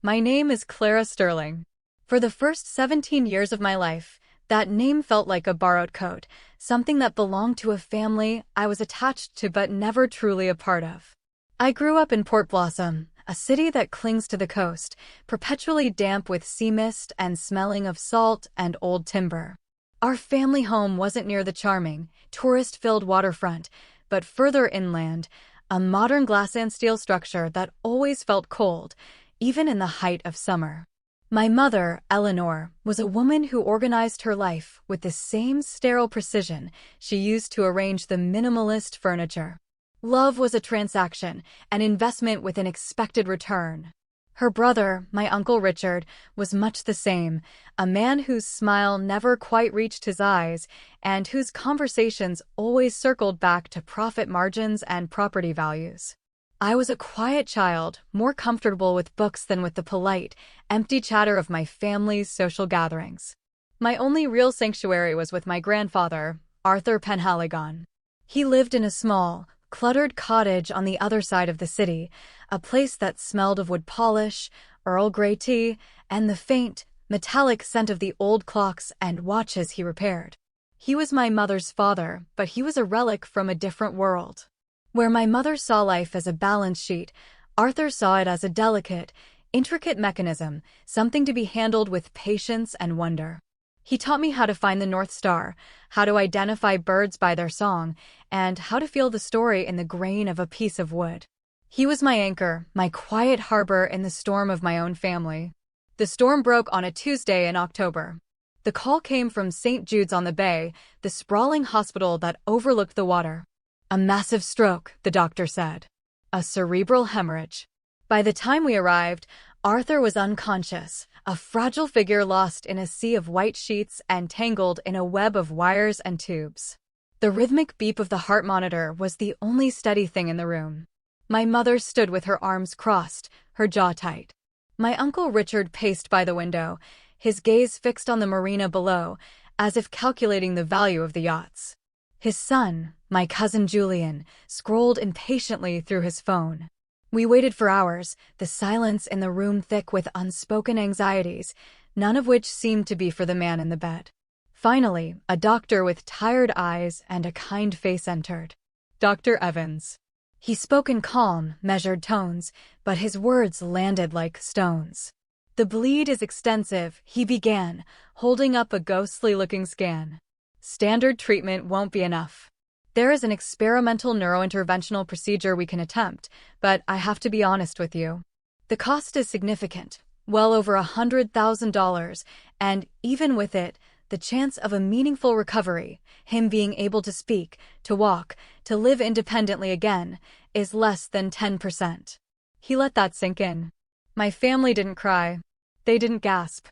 My name is Clara Sterling. For the first 17 years of my life, that name felt like a borrowed coat, something that belonged to a family I was attached to but never truly a part of. I grew up in Port Blossom, a city that clings to the coast, perpetually damp with sea mist and smelling of salt and old timber. Our family home wasn't near the charming, tourist-filled waterfront, but further inland, a modern glass and steel structure that always felt cold, even in the height of summer. My mother, Eleanor, was a woman who organized her life with the same sterile precision she used to arrange the minimalist furniture. Love was a transaction, an investment with an expected return. Her brother, my Uncle Richard, was much the same, a man whose smile never quite reached his eyes and whose conversations always circled back to profit margins and property values. I was a quiet child, more comfortable with books than with the polite, empty chatter of my family's social gatherings. My only real sanctuary was with my grandfather, Arthur Penhaligon. He lived in a small, cluttered cottage on the other side of the city, a place that smelled of wood polish, Earl Grey tea, and the faint, metallic scent of the old clocks and watches he repaired. He was my mother's father, but he was a relic from a different world. Where my mother saw life as a balance sheet, Arthur saw it as a delicate, intricate mechanism, something to be handled with patience and wonder. He taught me how to find the North Star, how to identify birds by their song, and how to feel the story in the grain of a piece of wood. He was my anchor, my quiet harbor in the storm of my own family. The storm broke on a Tuesday in October. The call came from St. Jude's on the Bay, the sprawling hospital that overlooked the water. A massive stroke, the doctor said. A cerebral hemorrhage. By the time we arrived, Arthur was unconscious, a fragile figure lost in a sea of white sheets and tangled in a web of wires and tubes. The rhythmic beep of the heart monitor was the only steady thing in the room. My mother stood with her arms crossed, her jaw tight. My Uncle Richard paced by the window, his gaze fixed on the marina below, as if calculating the value of the yachts. His son, my cousin Julian, scrolled impatiently through his phone. We waited for hours, the silence in the room thick with unspoken anxieties, none of which seemed to be for the man in the bed. Finally, a doctor with tired eyes and a kind face entered. Dr. Evans. He spoke in calm, measured tones, but his words landed like stones. The bleed is extensive, he began, holding up a ghostly-looking scan. Standard treatment won't be enough. There is an experimental neurointerventional procedure we can attempt, but I have to be honest with you. The cost is significant, well over $100,000, and even with it, the chance of a meaningful recovery, him being able to speak, to walk, to live independently again, is less than 10%. He let that sink in. My family didn't cry. They didn't gasp.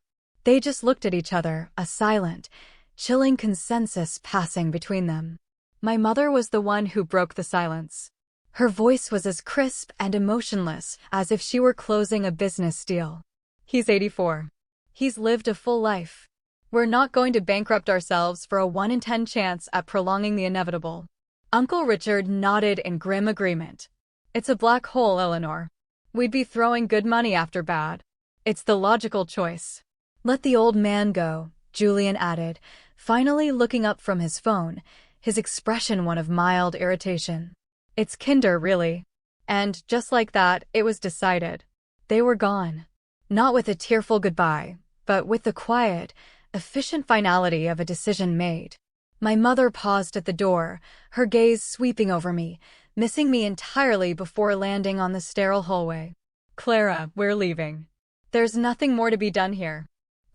They just looked at each other, a silent, chilling consensus passing between them. My mother was the one who broke the silence. Her voice was as crisp and emotionless as if she were closing a business deal. He's 84. He's lived a full life. We're not going to bankrupt ourselves for a 1 in 10 chance at prolonging the inevitable. Uncle Richard nodded in grim agreement. It's a black hole, Eleanor. We'd be throwing good money after bad. It's the logical choice. Let the old man go, Julian added, finally looking up from his phone, his expression one of mild irritation. It's kinder, really. And just like that, it was decided. They were gone. Not with a tearful goodbye, but with the quiet, efficient finality of a decision made. My mother paused at the door, her gaze sweeping over me, missing me entirely before landing on the sterile hallway. Clara, we're leaving. There's nothing more to be done here.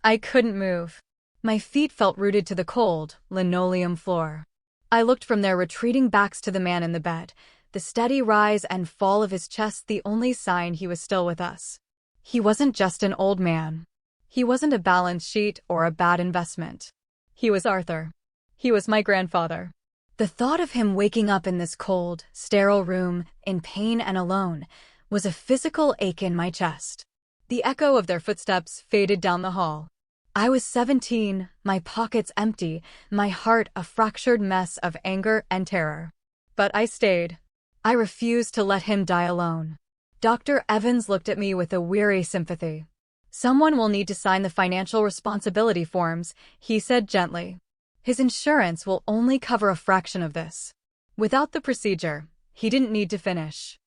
I couldn't move. My feet felt rooted to the cold, linoleum floor. I looked from their retreating backs to the man in the bed, the steady rise and fall of his chest the only sign he was still with us. He wasn't just an old man. He wasn't a balance sheet or a bad investment. He was Arthur. He was my grandfather. The thought of him waking up in this cold, sterile room, in pain and alone, was a physical ache in my chest. The echo of their footsteps faded down the hall. I was 17, my pockets empty, my heart a fractured mess of anger and terror. But I stayed. I refused to let him die alone. Dr. Evans looked at me with a weary sympathy. "Someone will need to sign the financial responsibility forms," he said gently. "His insurance will only cover a fraction of this." Without the procedure, he didn't need to finish.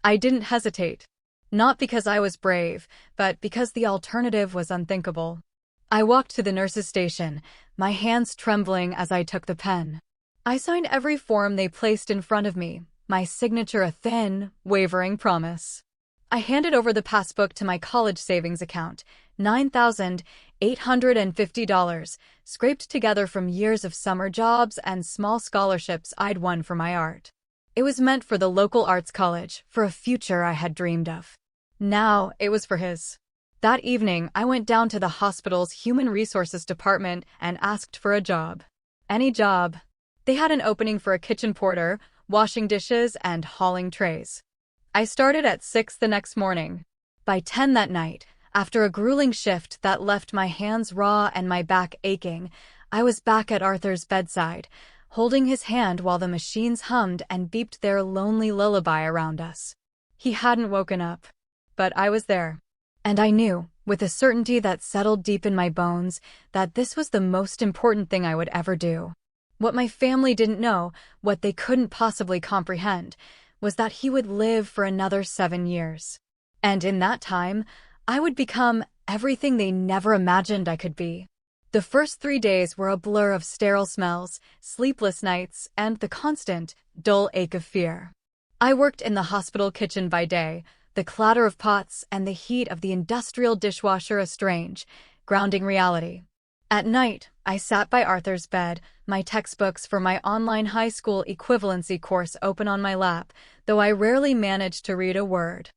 I didn't hesitate. Not because I was brave, but because the alternative was unthinkable. I walked to the nurse's station, my hands trembling as I took the pen. I signed every form they placed in front of me, my signature a thin, wavering promise. I handed over the passbook to my college savings account, $9,850, scraped together from years of summer jobs and small scholarships I'd won for my art. It was meant for the local arts college, for a future I had dreamed of. Now it was for his. That evening, I went down to the hospital's human resources department and asked for a job. Any job. They had an opening for a kitchen porter, washing dishes and hauling trays. I started at 6 the next morning. By 10 that night, after a grueling shift that left my hands raw and my back aching, I was back at Arthur's bedside, holding his hand while the machines hummed and beeped their lonely lullaby around us. He hadn't woken up, but I was there. And I knew, with a certainty that settled deep in my bones, that this was the most important thing I would ever do. What my family didn't know, what they couldn't possibly comprehend, was that he would live for another 7 years. And in that time, I would become everything they never imagined I could be. The first 3 days were a blur of sterile smells, sleepless nights, and the constant, dull ache of fear. I worked in the hospital kitchen by day, the clatter of pots and the heat of the industrial dishwasher a strange, grounding reality. At night, I sat by Arthur's bed, my textbooks for my online high school equivalency course open on my lap, though I rarely managed to read a word.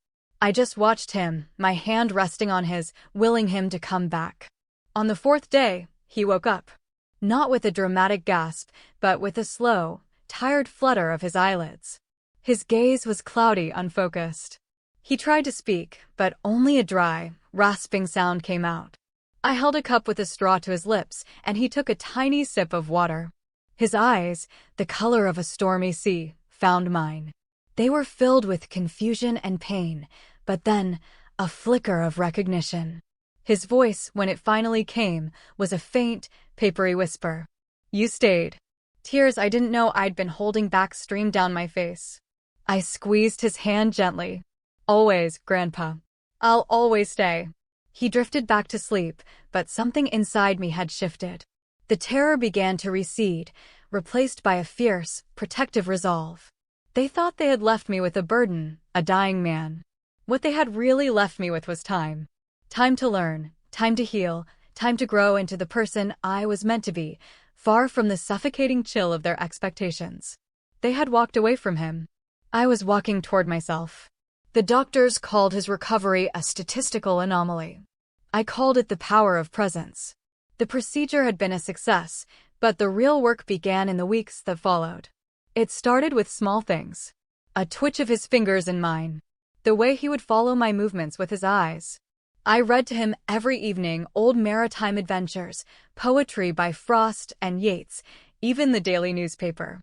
I just watched him, my hand resting on his, willing him to come back. On the 4th day, he woke up. Not with a dramatic gasp, but with a slow, tired flutter of his eyelids. His gaze was cloudy, unfocused. He tried to speak, but only a dry, rasping sound came out. I held a cup with a straw to his lips, and he took a tiny sip of water. His eyes, the color of a stormy sea, found mine. They were filled with confusion and pain, but then a flicker of recognition. His voice, when it finally came, was a faint, papery whisper. "You stayed." Tears I didn't know I'd been holding back streamed down my face. I squeezed his hand gently. "Always, Grandpa. I'll always stay." He drifted back to sleep, but something inside me had shifted. The terror began to recede, replaced by a fierce, protective resolve. They thought they had left me with a burden, a dying man. What they had really left me with was time. Time to learn, time to heal, time to grow into the person I was meant to be, far from the suffocating chill of their expectations. They had walked away from him. I was walking toward myself. The doctors called his recovery a statistical anomaly. I called it the power of presence. The procedure had been a success, but the real work began in the weeks that followed. It started with small things. A twitch of his fingers in mine. The way he would follow my movements with his eyes. I read to him every evening old maritime adventures, poetry by Frost and Yeats, even the daily newspaper.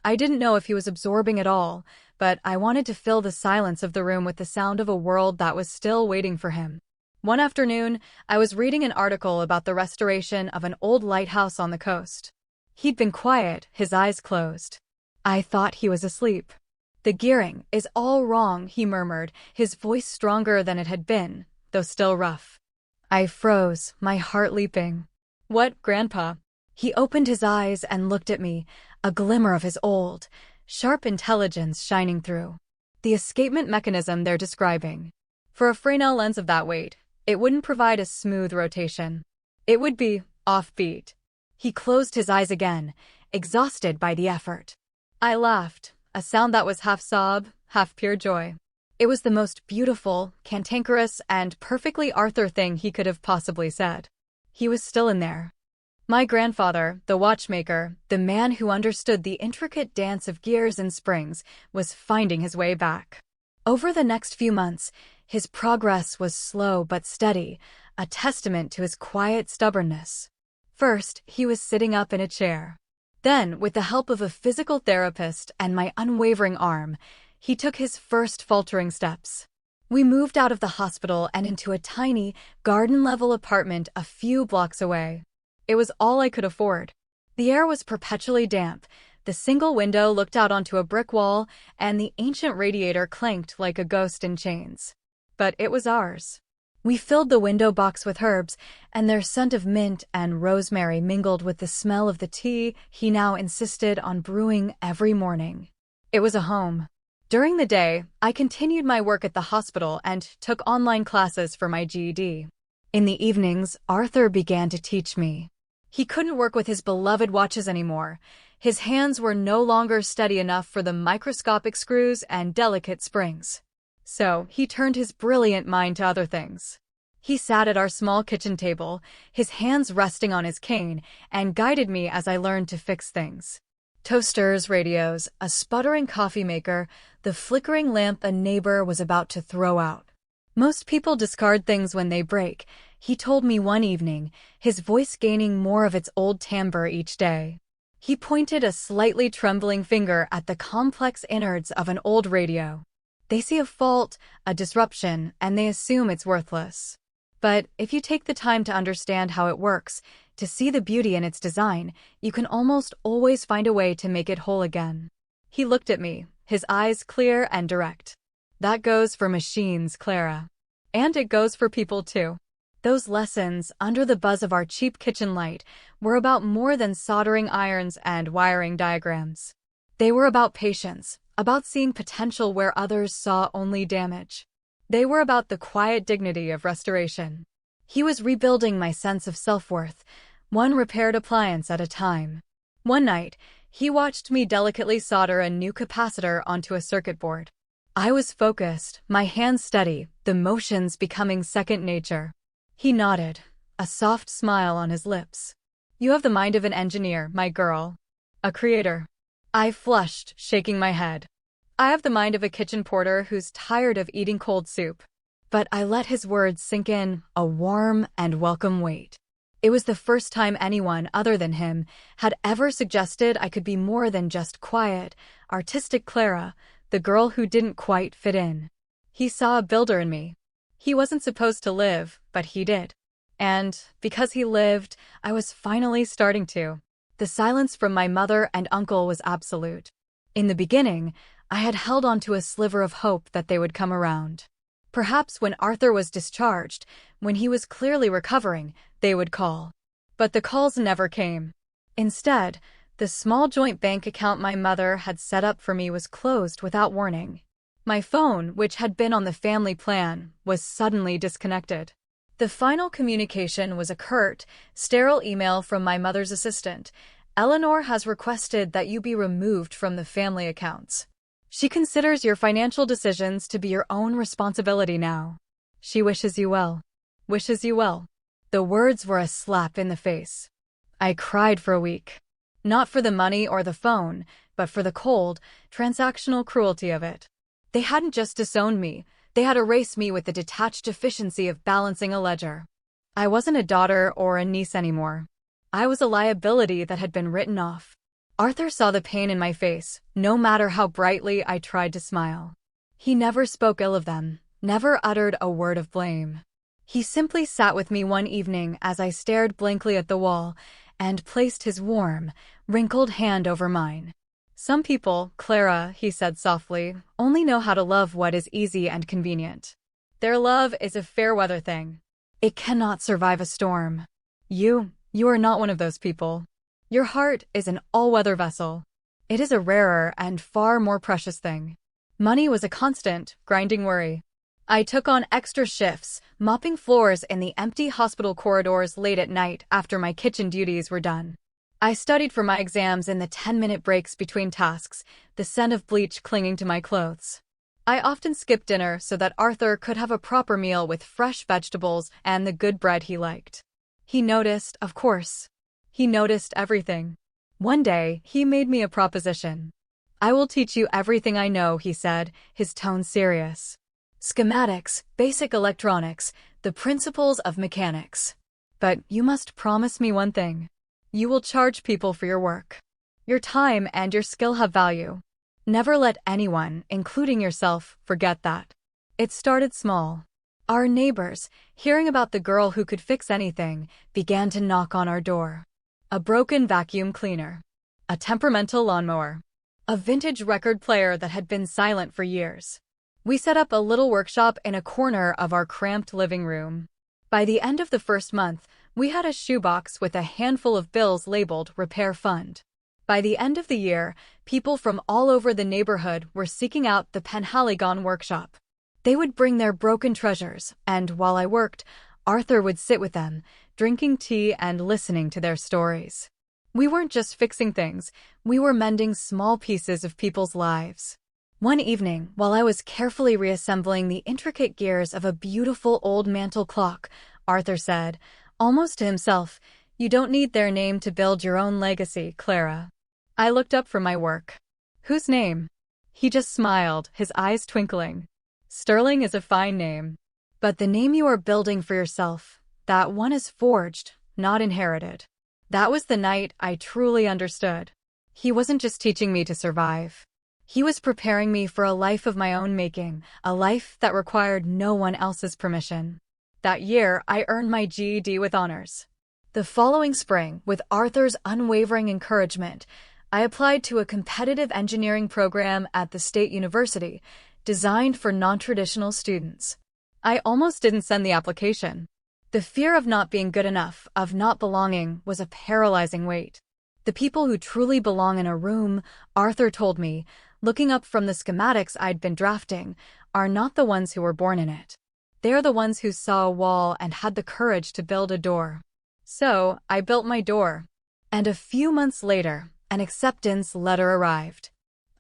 I didn't know if he was absorbing it all, but I wanted to fill the silence of the room with the sound of a world that was still waiting for him. One afternoon, I was reading an article about the restoration of an old lighthouse on the coast. He'd been quiet, his eyes closed. I thought he was asleep. "The gearing is all wrong," he murmured, his voice stronger than it had been, though still rough. I froze, my heart leaping. "What, Grandpa?" He opened his eyes and looked at me, a glimmer of his old, sharp intelligence shining through. "The escapement mechanism they're describing. For a Fresnel lens of that weight, it wouldn't provide a smooth rotation. It would be offbeat." He closed his eyes again, exhausted by the effort. I laughed, a sound that was half sob, half pure joy. It was the most beautiful, cantankerous, and perfectly Arthur thing he could have possibly said. He was still in there. My grandfather, the watchmaker, the man who understood the intricate dance of gears and springs, was finding his way back. Over the next few months, his progress was slow but steady, a testament to his quiet stubbornness. First, he was sitting up in a chair. Then, with the help of a physical therapist and my unwavering arm, he took his first faltering steps. We moved out of the hospital and into a tiny, garden-level apartment a few blocks away. It was all I could afford. The air was perpetually damp, the single window looked out onto a brick wall, and the ancient radiator clanked like a ghost in chains. But it was ours. We filled the window box with herbs, and their scent of mint and rosemary mingled with the smell of the tea he now insisted on brewing every morning. It was a home. During the day, I continued my work at the hospital and took online classes for my GED. In the evenings, Arthur began to teach me. He couldn't work with his beloved watches anymore. His hands were no longer steady enough for the microscopic screws and delicate springs. So he turned his brilliant mind to other things. He sat at our small kitchen table, his hands resting on his cane, and guided me as I learned to fix things. Toasters, radios, a sputtering coffee maker, the flickering lamp a neighbor was about to throw out. Most people discard things when they break, he told me one evening, his voice gaining more of its old timbre each day. He pointed a slightly trembling finger at the complex innards of an old radio. They see a fault, a disruption, and they assume it's worthless. But if you take the time to understand how it works, to see the beauty in its design, you can almost always find a way to make it whole again. He looked at me, his eyes clear and direct. That goes for machines, Clara. And it goes for people too. Those lessons, under the buzz of our cheap kitchen light, were about more than soldering irons and wiring diagrams. They were about patience, about seeing potential where others saw only damage. They were about the quiet dignity of restoration. He was rebuilding my sense of self-worth, one repaired appliance at a time. One night, he watched me delicately solder a new capacitor onto a circuit board. I was focused, my hands steady, the motions becoming second nature. He nodded, a soft smile on his lips. "You have the mind of an engineer, my girl. A creator." I flushed, shaking my head. "I have the mind of a kitchen porter who's tired of eating cold soup." But I let his words sink in, a warm and welcome weight. It was the first time anyone other than him had ever suggested I could be more than just quiet, artistic Clara, the girl who didn't quite fit in. He saw a builder in me. He wasn't supposed to live, but he did. And because he lived, I was finally starting to. The silence from my mother and uncle was absolute. In the beginning, I had held on to a sliver of hope that they would come around. Perhaps when Arthur was discharged, when he was clearly recovering, they would call. But the calls never came. Instead, the small joint bank account my mother had set up for me was closed without warning. My phone, which had been on the family plan, was suddenly disconnected. The final communication was a curt, sterile email from my mother's assistant. "Eleanor has requested that you be removed from the family accounts. She considers your financial decisions to be your own responsibility now. She wishes you well. Wishes you well." The words were a slap in the face. I cried for a week. Not for the money or the phone, but for the cold, transactional cruelty of it. They hadn't just disowned me, they had erased me with the detached efficiency of balancing a ledger. I wasn't a daughter or a niece anymore. I was a liability that had been written off. Arthur saw the pain in my face, no matter how brightly I tried to smile. He never spoke ill of them, never uttered a word of blame. He simply sat with me one evening as I stared blankly at the wall and placed his warm, wrinkled hand over mine. "Some people, Clara," he said softly, "only know how to love what is easy and convenient. Their love is a fair-weather thing. It cannot survive a storm. You are not one of those people. Your heart is an all-weather vessel. It is a rarer and far more precious thing." Money was a constant, grinding worry. I took on extra shifts, mopping floors in the empty hospital corridors late at night after my kitchen duties were done. I studied for my exams in the 10-minute breaks between tasks, the scent of bleach clinging to my clothes. I often skipped dinner so that Arthur could have a proper meal with fresh vegetables and the good bread he liked. He noticed, of course. He noticed everything. One day, he made me a proposition. "I will teach you everything I know," he said, his tone serious. "Schematics, basic electronics, the principles of mechanics. But you must promise me one thing. You will charge people for your work. Your time and your skill have value. Never let anyone, including yourself, forget that. It started small. Our neighbors, hearing about the girl who could fix anything, began to knock on our door. A broken vacuum cleaner. A temperamental lawnmower. A vintage record player that had been silent for years. We set up a little workshop in a corner of our cramped living room. By the end of the first month, we had a shoebox with a handful of bills labeled Repair Fund. By the end of the year, people from all over the neighborhood were seeking out the Penhaligon workshop. They would bring their broken treasures, and while I worked, Arthur would sit with them, drinking tea and listening to their stories. We weren't just fixing things, we were mending small pieces of people's lives. One evening, while I was carefully reassembling the intricate gears of a beautiful old mantel clock, Arthur said, almost to himself, "You don't need their name to build your own legacy, Clara." I looked up from my work. "Whose name?" He just smiled, his eyes twinkling. "Sterling is a fine name. But the name you are building for yourself, that one is forged, not inherited." That was the night I truly understood. He wasn't just teaching me to survive. He was preparing me for a life of my own making, a life that required no one else's permission. That year, I earned my GED with honors. The following spring, with Arthur's unwavering encouragement, I applied to a competitive engineering program at the State University, designed for non-traditional students. I almost didn't send the application. The fear of not being good enough, of not belonging, was a paralyzing weight. The people who truly belong in a room, Arthur told me, looking up from the schematics I'd been drafting, are not the ones who were born in it. They are the ones who saw a wall and had the courage to build a door. So, I built my door. And a few months later, an acceptance letter arrived.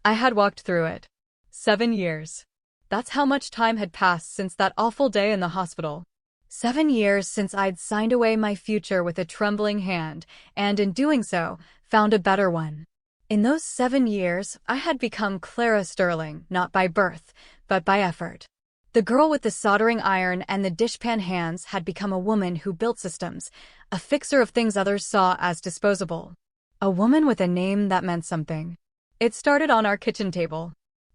I had walked through it. 7 years. That's how much time had passed since that awful day in the hospital. 7 years since I'd signed away my future with a trembling hand, and in doing so, found a better one. In those 7 years, I had become Clara Sterling, not by birth, but by effort. The girl with the soldering iron and the dishpan hands had become a woman who built systems, a fixer of things others saw as disposable. A woman with a name that meant something. It started on our kitchen table.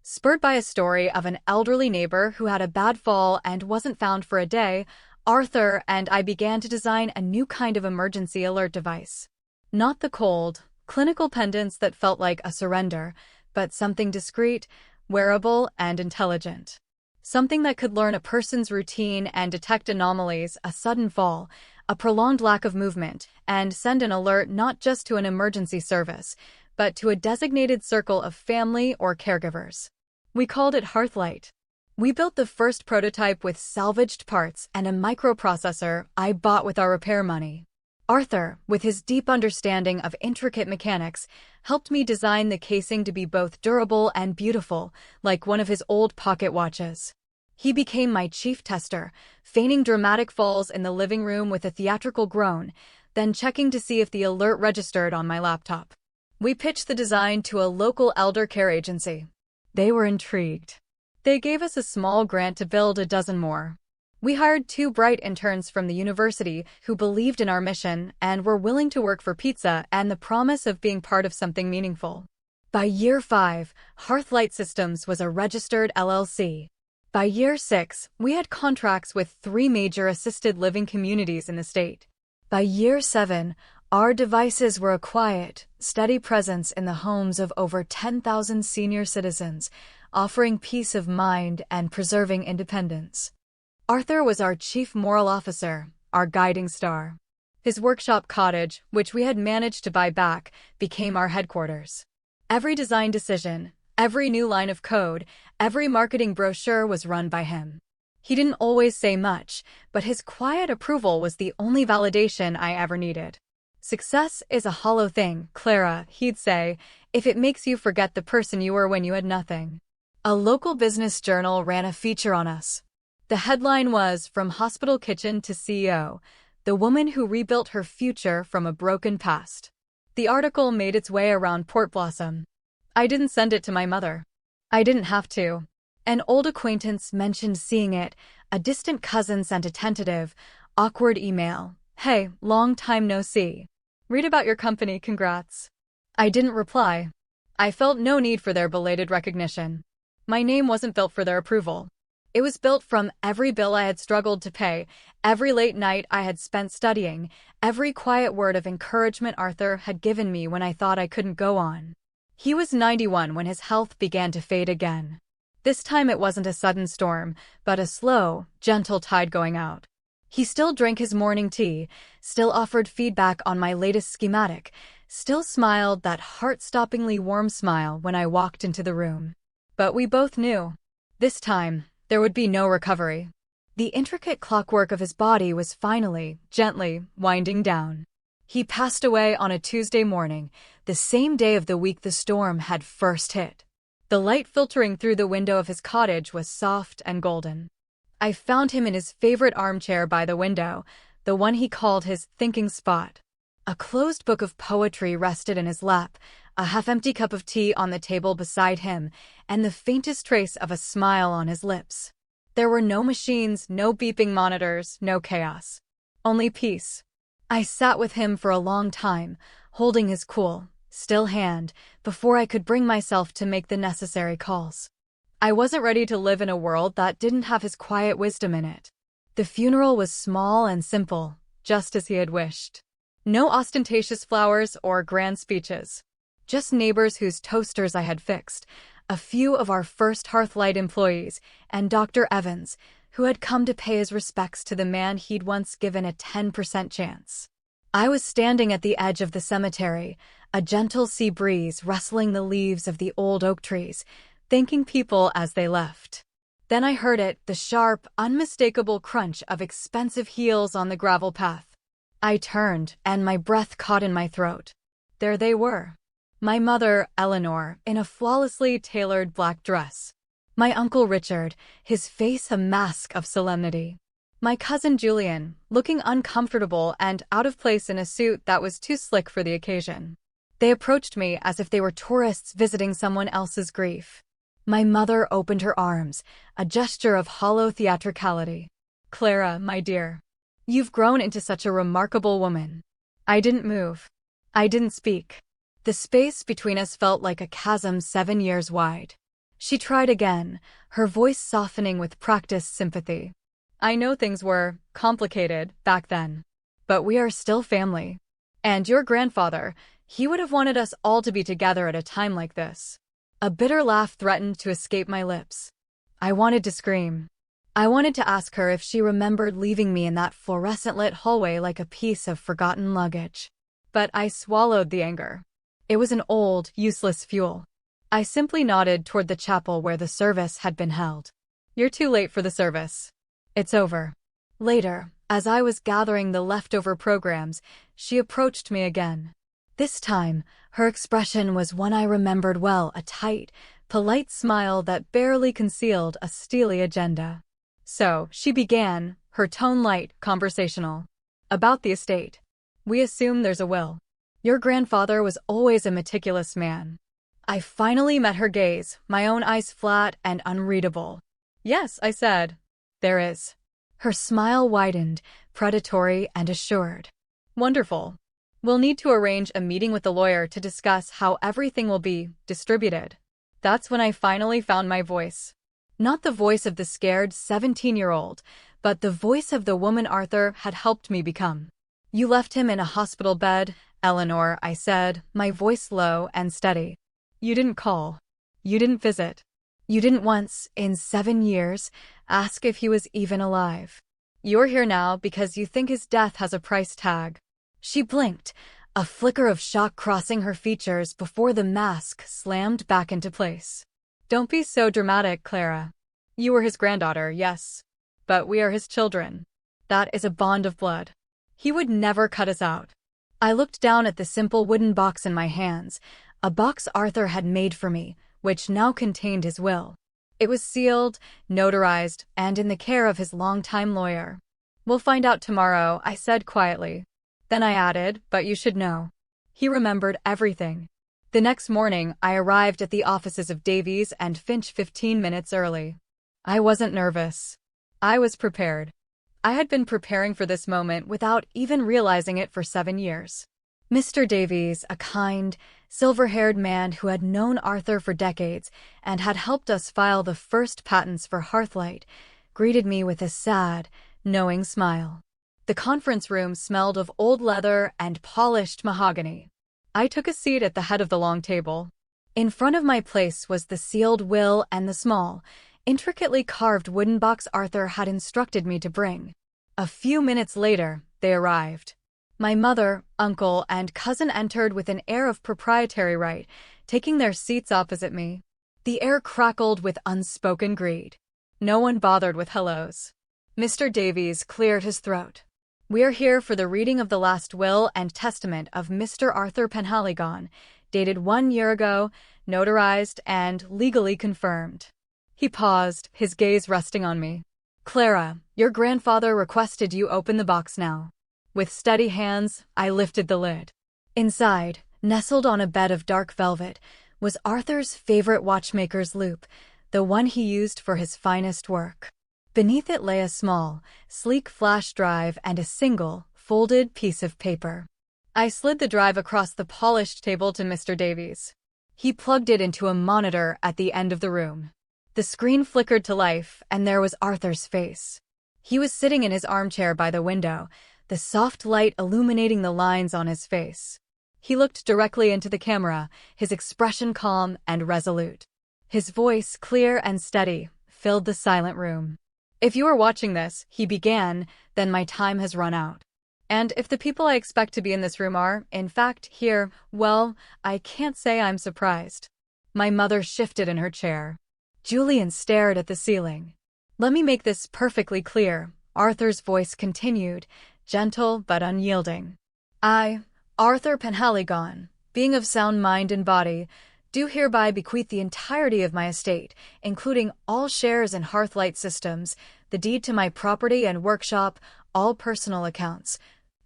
Spurred by a story of an elderly neighbor who had a bad fall and wasn't found for a day, Arthur and I began to design a new kind of emergency alert device. Not the cold, clinical pendants that felt like a surrender, but something discreet, wearable, and intelligent. Something that could learn a person's routine and detect anomalies, a sudden fall, a prolonged lack of movement, and send an alert not just to an emergency service, but to a designated circle of family or caregivers. We called it Heartless. We built the first prototype with salvaged parts and a microprocessor I bought with our repair money. Arthur, with his deep understanding of intricate mechanics, helped me design the casing to be both durable and beautiful, like one of his old pocket watches. He became my chief tester, feigning dramatic falls in the living room with a theatrical groan, then checking to see if the alert registered on my laptop. We pitched the design to a local elder care agency. They were intrigued. They gave us a small grant to build a dozen more. We hired 2 bright interns from the university who believed in our mission and were willing to work for pizza and the promise of being part of something meaningful. By year 5, Hearthlight Systems was a registered LLC. By year 6, we had contracts with 3 major assisted living communities in the state. By year 7, our devices were a quiet, steady presence in the homes of over 10,000 senior citizens, offering peace of mind and preserving independence. Arthur was our chief moral officer, our guiding star. His workshop cottage, which we had managed to buy back, became our headquarters. Every design decision, every new line of code, every marketing brochure was run by him. He didn't always say much, but his quiet approval was the only validation I ever needed. "Success is a hollow thing, Clara," he'd say, "if it makes you forget the person you were when you had nothing." A local business journal ran a feature on us. The headline was, "From Hospital Kitchen to CEO, the woman who rebuilt her future from a broken past." The article made its way around Port Blossom. I didn't send it to my mother. I didn't have to. An old acquaintance mentioned seeing it. A distant cousin sent a tentative, awkward email. "Hey, long time no see. Read about your company, congrats." I didn't reply. I felt no need for their belated recognition. My name wasn't built for their approval. It was built from every bill I had struggled to pay, every late night I had spent studying, every quiet word of encouragement Arthur had given me when I thought I couldn't go on. He was 91 when his health began to fade again. This time it wasn't a sudden storm, but a slow, gentle tide going out. He still drank his morning tea, still offered feedback on my latest schematic, still smiled that heart-stoppingly warm smile when I walked into the room. But we both knew. This time, there would be no recovery. The intricate clockwork of his body was finally, gently, winding down. He passed away on a Tuesday morning, the same day of the week the storm had first hit. The light filtering through the window of his cottage was soft and golden. I found him in his favorite armchair by the window, the one he called his thinking spot. A closed book of poetry rested in his lap, a half-empty cup of tea on the table beside him, and the faintest trace of a smile on his lips. There were no machines, no beeping monitors, no chaos. Only peace. I sat with him for a long time, holding his cool, still hand, before I could bring myself to make the necessary calls. I wasn't ready to live in a world that didn't have his quiet wisdom in it. The funeral was small and simple, just as he had wished. No ostentatious flowers or grand speeches. Just neighbors whose toasters I had fixed, a few of our first Hearthlight employees, and Dr. Evans, who had come to pay his respects to the man he'd once given a 10% chance. I was standing at the edge of the cemetery, a gentle sea breeze rustling the leaves of the old oak trees, thanking people as they left. Then I heard it, the sharp, unmistakable crunch of expensive heels on the gravel path. I turned, and my breath caught in my throat. There they were. My mother, Eleanor, in a flawlessly tailored black dress. My Uncle Richard, his face a mask of solemnity. My cousin Julian, looking uncomfortable and out of place in a suit that was too slick for the occasion. They approached me as if they were tourists visiting someone else's grief. My mother opened her arms, a gesture of hollow theatricality. "Clara, my dear. You've grown into such a remarkable woman." I didn't move. I didn't speak. The space between us felt like a chasm 7 years wide. She tried again, her voice softening with practiced sympathy. "I know things were complicated back then, but we are still family. And your grandfather, he would have wanted us all to be together at a time like this." A bitter laugh threatened to escape my lips. I wanted to scream. I wanted to ask her if she remembered leaving me in that fluorescent-lit hallway like a piece of forgotten luggage. But I swallowed the anger. It was an old, useless fuel. I simply nodded toward the chapel where the service had been held. "You're too late for the service. It's over." Later, as I was gathering the leftover programs, she approached me again. This time, her expression was one I remembered well, a tight, polite smile that barely concealed a steely agenda. "So," she began, her tone light, conversational. "About the estate. We assume there's a will. Your grandfather was always a meticulous man." I finally met her gaze, my own eyes flat and unreadable. "Yes," I said. "There is." Her smile widened, predatory and assured. "Wonderful. We'll need to arrange a meeting with the lawyer to discuss how everything will be distributed." That's when I finally found my voice. Not the voice of the scared 17-year-old, but the voice of the woman Arthur had helped me become. "You left him in a hospital bed, Eleanor," I said, my voice low and steady. "You didn't call. You didn't visit. You didn't once, in 7 years, ask if he was even alive. You're here now because you think his death has a price tag." She blinked, a flicker of shock crossing her features before the mask slammed back into place. "Don't be so dramatic, Clara. You were his granddaughter, yes. But we are his children. That is a bond of blood. He would never cut us out." I looked down at the simple wooden box in my hands, a box Arthur had made for me, which now contained his will. It was sealed, notarized, and in the care of his longtime lawyer. "We'll find out tomorrow," I said quietly. Then I added, "But you should know. He remembered everything." The next morning, I arrived at the offices of Davies and Finch 15 minutes early. I wasn't nervous. I was prepared. I had been preparing for this moment without even realizing it for 7 years. Mr. Davies, a kind, silver-haired man who had known Arthur for decades and had helped us file the first patents for Hearthlight, greeted me with a sad, knowing smile. The conference room smelled of old leather and polished mahogany. I took a seat at the head of the long table. In front of my place was the sealed will and the small, intricately carved wooden box Arthur had instructed me to bring. A few minutes later, they arrived. My mother, uncle, and cousin entered with an air of proprietary right, taking their seats opposite me. The air crackled with unspoken greed. No one bothered with hellos. Mr. Davies cleared his throat. "We're here for the reading of the last will and testament of Mr. Arthur Penhaligon, dated 1 year ago, notarized, and legally confirmed." He paused, his gaze resting on me. "Clara, your grandfather requested you open the box now." With steady hands, I lifted the lid. Inside, nestled on a bed of dark velvet, was Arthur's favorite watchmaker's loop, the one he used for his finest work. Beneath it lay a small, sleek flash drive and a single, folded piece of paper. I slid the drive across the polished table to Mr. Davies. He plugged it into a monitor at the end of the room. The screen flickered to life, and there was Arthur's face. He was sitting in his armchair by the window, the soft light illuminating the lines on his face. He looked directly into the camera, his expression calm and resolute. His voice, clear and steady, filled the silent room. "If you are watching this," he began, "then my time has run out. And if the people I expect to be in this room are, in fact, here, well, I can't say I'm surprised." My mother shifted in her chair. Julian stared at the ceiling. "Let me make this perfectly clear," Arthur's voice continued, gentle but unyielding. "I, Arthur Penhaligon, being of sound mind and body, do hereby bequeath the entirety of my estate, including all shares in Hearthlight Systems, the deed to my property and workshop, all personal accounts,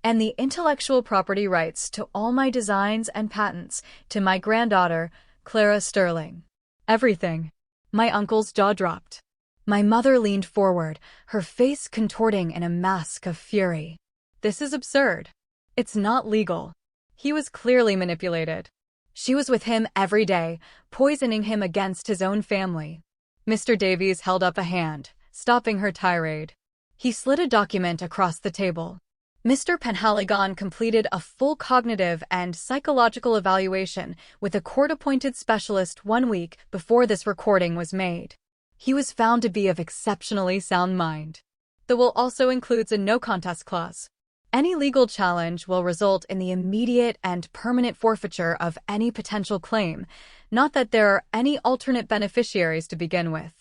and the intellectual property rights to all my designs and patents, to my granddaughter, Clara Sterling. Everything." My uncle's jaw dropped. My mother leaned forward, her face contorting in a mask of fury. "This is absurd. It's not legal." He was clearly manipulated. She was with him every day, poisoning him against his own family. Mr. Davies held up a hand, stopping her tirade. He slid a document across the table. Mr. Penhaligon completed a full cognitive and psychological evaluation with a court-appointed specialist 1 week before this recording was made. He was found to be of exceptionally sound mind. The will also includes a no-contest clause. Any legal challenge will result in the immediate and permanent forfeiture of any potential claim, not that there are any alternate beneficiaries to begin with.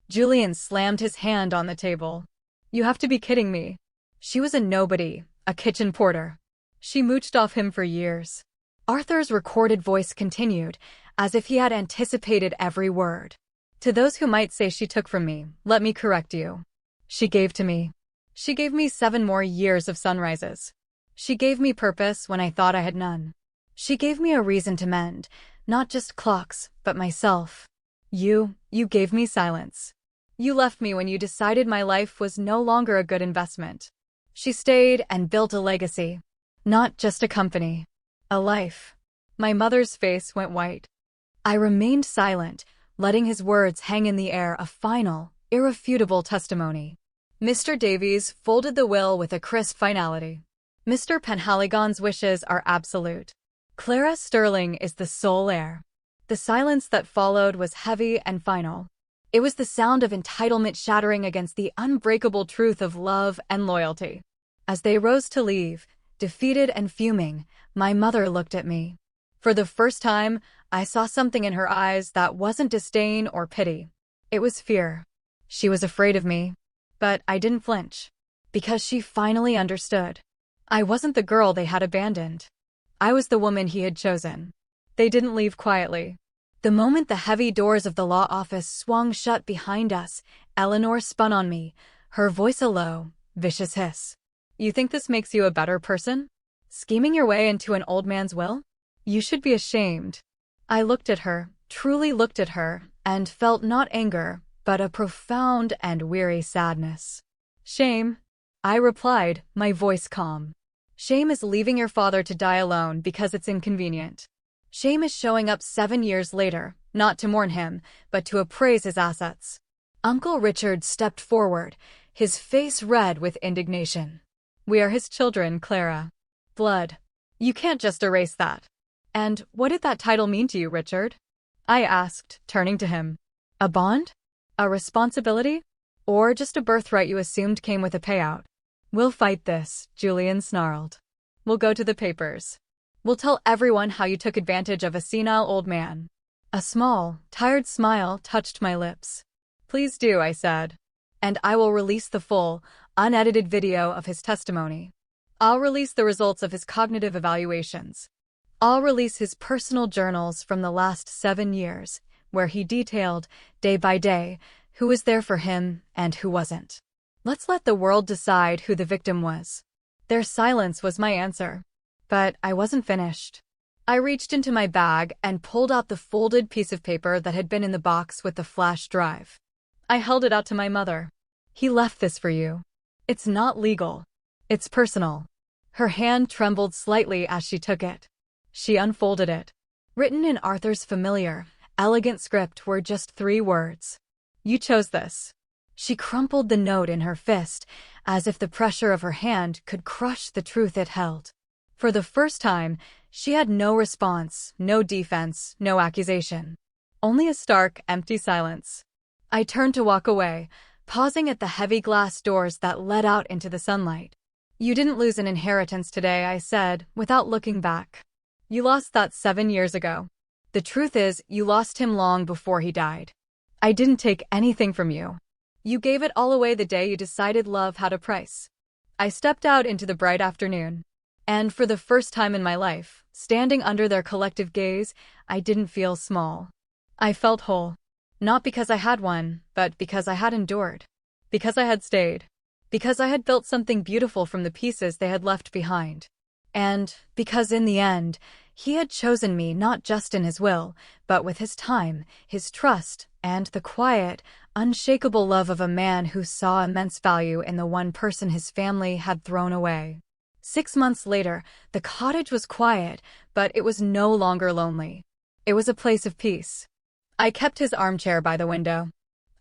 Julian slammed his hand on the table. "You have to be kidding me." She was a nobody, a kitchen porter. She mooched off him for years. Arthur's recorded voice continued, as if he had anticipated every word. "To those who might say she took from me, let me correct you. She gave to me. She gave me 7 more years of sunrises. She gave me purpose when I thought I had none. She gave me a reason to mend, not just clocks, but myself. You gave me silence. You left me when you decided my life was no longer a good investment. She stayed and built a legacy. Not just a company. A life." My mother's face went white. I remained silent, letting his words hang in the air, a final, irrefutable testimony. Mr. Davies folded the will with a crisp finality. "Mr. Penhaligon's wishes are absolute. Clara Sterling is the sole heir." The silence that followed was heavy and final. It was the sound of entitlement shattering against the unbreakable truth of love and loyalty. As they rose to leave, defeated and fuming, my mother looked at me. For the first time, I saw something in her eyes that wasn't disdain or pity. It was fear. She was afraid of me. But I didn't flinch. Because she finally understood. I wasn't the girl they had abandoned. I was the woman he had chosen. They didn't leave quietly. The moment the heavy doors of the law office swung shut behind us, Eleanor spun on me, her voice a low, vicious hiss. "You think this makes you a better person? Scheming your way into an old man's will? You should be ashamed." I looked at her, truly looked at her, and felt not anger, but a profound and weary sadness. "Shame," I replied, my voice calm. Shame is leaving your father to die alone because it's inconvenient. Shame is showing up 7 years later, not to mourn him, but to appraise his assets. Uncle Richard stepped forward, his face red with indignation. We are his children, Clara. Blood. You can't just erase that. And what did that title mean to you, Richard? I asked, turning to him. A bond? A responsibility? Or just a birthright you assumed came with a payout? We'll fight this, Julian snarled. We'll go to the papers. We'll tell everyone how you took advantage of a senile old man. A small, tired smile touched my lips. Please do, I said. And I will release the full, unedited video of his testimony. I'll release the results of his cognitive evaluations. I'll release his personal journals from the last 7 years, where he detailed, day by day, who was there for him and who wasn't. Let's let the world decide who the victim was. Their silence was my answer. But I wasn't finished. I reached into my bag and pulled out the folded piece of paper that had been in the box with the flash drive. I held it out to my mother. He left this for you. It's not legal. It's personal. Her hand trembled slightly as she took it. She unfolded it. Written in Arthur's familiar, elegant script were just 3 words. You chose this. She crumpled the note in her fist, as if the pressure of her hand could crush the truth it held. For the first time, she had no response, no defense, no accusation. Only a stark, empty silence. I turned to walk away, pausing at the heavy glass doors that led out into the sunlight. You didn't lose an inheritance today, I said, without looking back. You lost that 7 years ago. The truth is, you lost him long before he died. I didn't take anything from you. You gave it all away the day you decided love had a price. I stepped out into the bright afternoon. And for the first time in my life, standing under their collective gaze, I didn't feel small. I felt whole. Not because I had won, but because I had endured. Because I had stayed. Because I had built something beautiful from the pieces they had left behind. And because in the end, he had chosen me not just in his will, but with his time, his trust, and the quiet, unshakable love of a man who saw immense value in the one person his family had thrown away. 6 months later, the cottage was quiet, but it was no longer lonely. It was a place of peace. I kept his armchair by the window.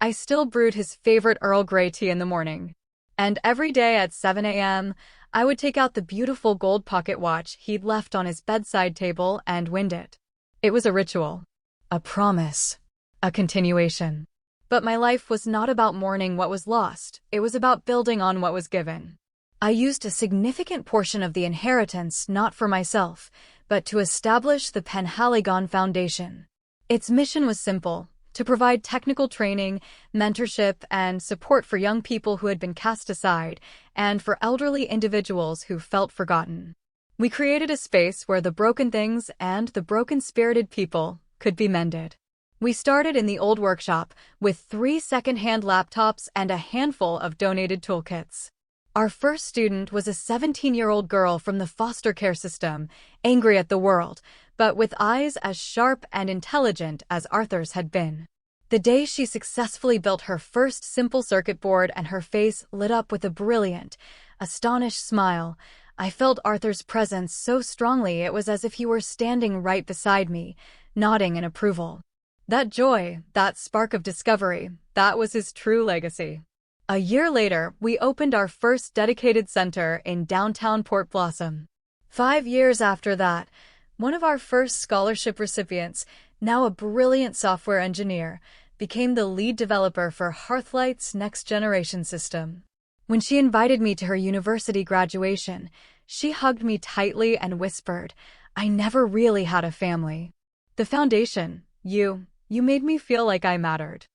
I still brewed his favorite Earl Grey tea in the morning. And every day at 7 a.m., I would take out the beautiful gold pocket watch he'd left on his bedside table and wind it. It was a ritual. A promise. A continuation. But my life was not about mourning what was lost. It was about building on what was given. I used a significant portion of the inheritance not for myself, but to establish the Penhaligon Foundation. Its mission was simple: to provide technical training, mentorship, and support for young people who had been cast aside, and for elderly individuals who felt forgotten. We created a space where the broken things and the broken-spirited people could be mended. We started in the old workshop with 3 second-hand laptops and a handful of donated toolkits. Our first student was a 17-year-old girl from the foster care system, angry at the world, but with eyes as sharp and intelligent as Arthur's had been. The day she successfully built her first simple circuit board and her face lit up with a brilliant, astonished smile, I felt Arthur's presence so strongly it was as if he were standing right beside me, nodding in approval. That joy, that spark of discovery, that was his true legacy. A year later, we opened our first dedicated center in downtown Port Blossom. 5 years after that, one of our first scholarship recipients, now a brilliant software engineer, became the lead developer for Heartless's next-generation system. When she invited me to her university graduation, she hugged me tightly and whispered, "I never really had a family. The foundation, you made me feel like I mattered."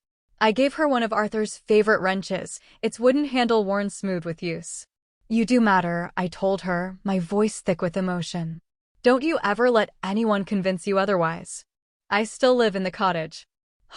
I gave her one of Arthur's favorite wrenches, its wooden handle worn smooth with use. "You do matter," I told her, my voice thick with emotion. "Don't you ever let anyone convince you otherwise." I still live in the cottage.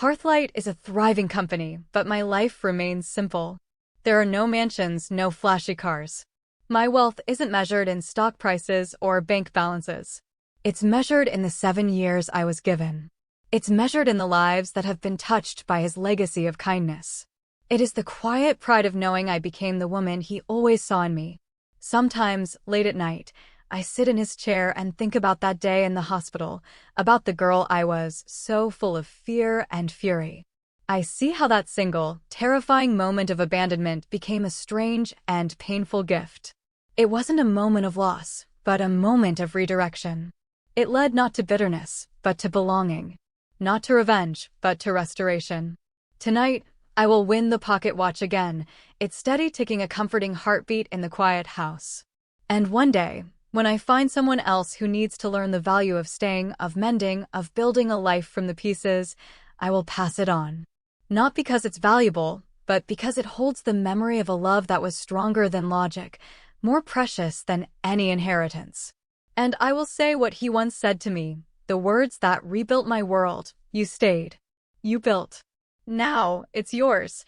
Hearthlight is a thriving company, but my life remains simple. There are no mansions, no flashy cars. My wealth isn't measured in stock prices or bank balances. It's measured in the 7 years I was given. It's measured in the lives that have been touched by his legacy of kindness. It is the quiet pride of knowing I became the woman he always saw in me. Sometimes, late at night, I sit in his chair and think about that day in the hospital, about the girl I was, so full of fear and fury. I see how that single, terrifying moment of abandonment became a strange and painful gift. It wasn't a moment of loss, but a moment of redirection. It led not to bitterness, but to belonging. Not to revenge, but to restoration. Tonight, I will win the pocket watch again, its steady ticking a comforting heartbeat in the quiet house. And one day, when I find someone else who needs to learn the value of staying, of mending, of building a life from the pieces, I will pass it on. Not because it's valuable, but because it holds the memory of a love that was stronger than logic, more precious than any inheritance. And I will say what he once said to me, the words that rebuilt my world: you stayed. You built. Now, it's yours.